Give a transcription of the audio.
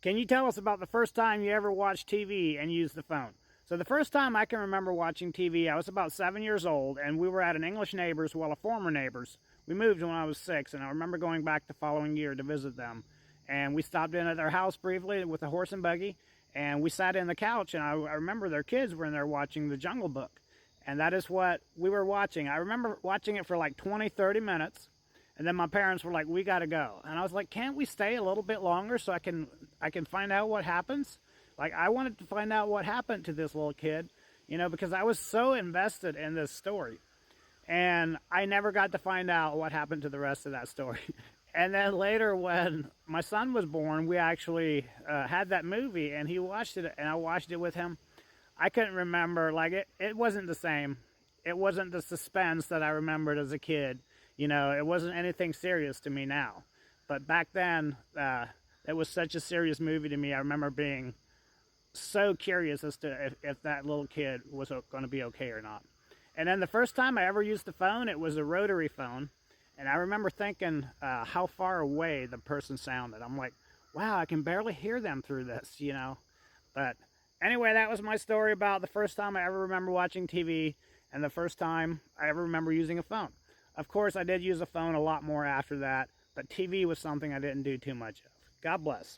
Can you tell us about the first time you ever watched TV and used the phone? So the first time I can remember watching TV, I was about 7 years old, and we were at an English neighbor's, well, a former neighbor's. We moved when I was 6, and I remember going back the following year to visit them. And we stopped in at their house briefly with a horse and buggy, and we sat in the couch, and I remember their kids were in there watching The Jungle Book. And that is what we were watching. I remember watching it for like 20, 30 minutes. And then my parents were like, we got to go. And I was like, can't we stay a little bit longer so I can find out what happens? Like, I wanted to find out what happened to this little kid, you know, because I was so invested in this story. And I never got to find out what happened to the rest of that story. And then later when my son was born, we actually had that movie and he watched it and I watched it with him. I couldn't remember, like it wasn't the same. It wasn't the suspense that I remembered as a kid. You know, it wasn't anything serious to me now. But back then, it was such a serious movie to me. I remember being so curious as to if that little kid was going to be okay or not. And then the first time I ever used the phone, it was a rotary phone. And I remember thinking how far away the person sounded. I'm like, wow, I can barely hear them through this, you know. But anyway, that was my story about the first time I ever remember watching TV and the first time I ever remember using a phone. Of course, I did use a phone a lot more after that, but TV was something I didn't do too much of. God bless.